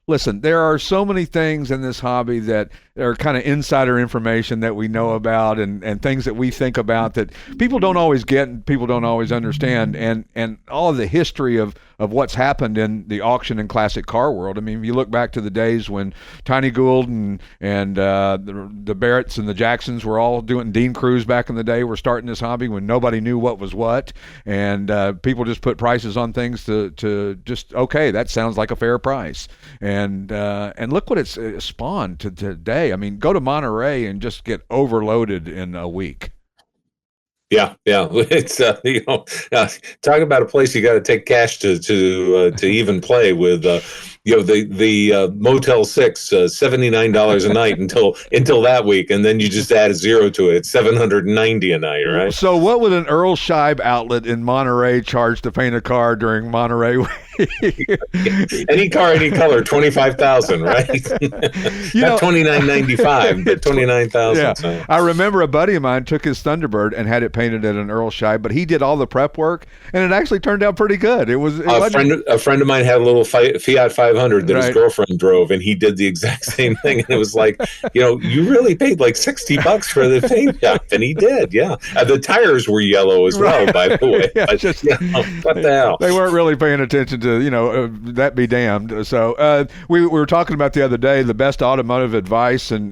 Listen, there are so many things in this hobby that are kind of insider information that we know about, and things that we think about that people don't always get and people don't always understand, and all of the history of what's happened in the auction and classic car world. I mean, if you look back to the days when Tiny Gould and the Barretts and the Jacksons were all doing, Dean Cruz back in the day were starting this hobby when nobody knew what was what, and people just put prices on things to just, okay, that sounds like a fair price. And look what it's spawned to today. I mean, go to Monterey and just get overloaded in a week. Yeah. It's talk about a place you got to take cash to even play with. The Motel 6, $79 a night until that week, and then you just add a zero to it. It's $790 a night, right? So what would an Earl Scheib outlet in Monterey charge to paint a car during Monterey week? Any car, any color, $25,000, right? Not $29.95, but $29,000. Yeah. So. I remember a buddy of mine took his Thunderbird and had it painted at an Earl Scheib, but he did all the prep work, and it actually turned out pretty good. A friend of mine had a little Fiat 500 that his girlfriend drove, and he did the exact same thing. And it was like, you really paid like $60 for the paint job, and he did. Yeah, the tires were yellow as well, by the way. Yeah, but, what the hell? They weren't really paying attention to that be damned. So we were talking about the other day the best automotive advice and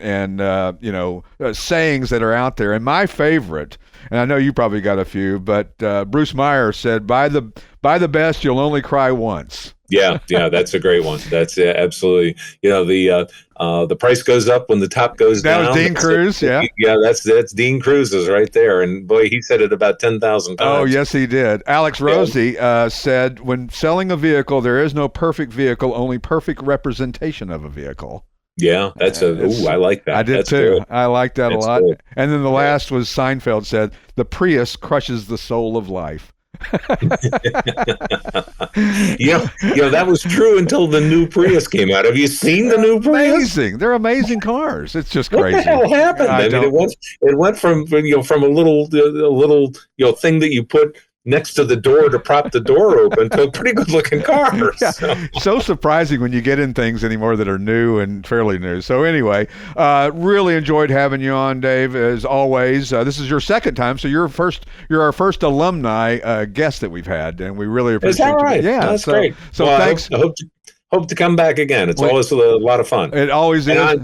sayings that are out there, and my favorite, and I know you probably got a few, but Bruce Meyer said, "Buy the best, you'll only cry once." Yeah, that's a great one. That's absolutely. The price goes up when the top goes down. That was Dean Cruz. Yeah, that's Dean Cruz's right there, and boy, he said it about 10,000 times. Oh, yes, he did. Alex Rosie said, "When selling a vehicle, there is no perfect vehicle, only perfect representation of a vehicle." Yeah, I like that. I did too. Good. I like that a lot. Good. And then the last was Seinfeld said, "The Prius crushes the soul of life." That was true until the new Prius came out. Have you seen the new Prius? Amazing. They're amazing cars. It's just crazy. What the hell happened? I mean, it went from a little thing that you put next to the door to prop the door open to a pretty good looking car. Yeah. So surprising when you get in things anymore that are new and fairly new. So anyway, really enjoyed having you on, Dave, as always. This is your second time, so you're our first alumni guest that we've had, and we really appreciate it. Is that right? Yeah, that's great. So thanks. I hope to come back again. It's always a lot of fun. It always is.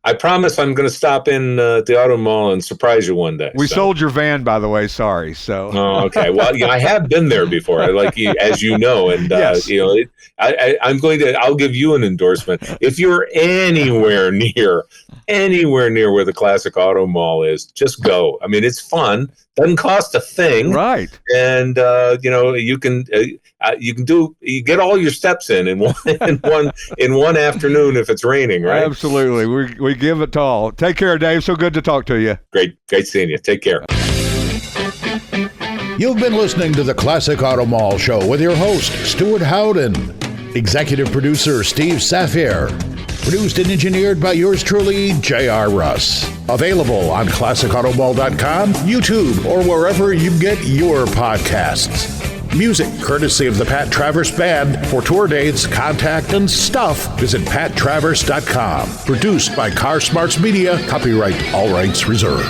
I promise I'm going to stop in the auto mall and surprise you one day. We sold your van, by the way. Sorry. So. Oh, okay. Well, I have been there before, as you know, and yes. I'll give you an endorsement if you're anywhere near where the Classic Auto Mall is. Just go. I mean, it's fun. Doesn't cost a thing. Right. And you get all your steps in one afternoon if it's raining, right? Absolutely. We give it all. Take care, Dave. So good to talk to you. Great seeing you. Take care. You've been listening to the Classic Auto Mall Show with your host, Stewart Howden. Executive producer, Steve Safier. Produced and engineered by yours truly, J.R. Russ. Available on ClassicAutomall.com, YouTube, or wherever you get your podcasts. Music courtesy of the Pat Travers Band. For tour dates, contact, and stuff, visit PatTravers.com. Produced by Car Smarts Media. Copyright all rights reserved.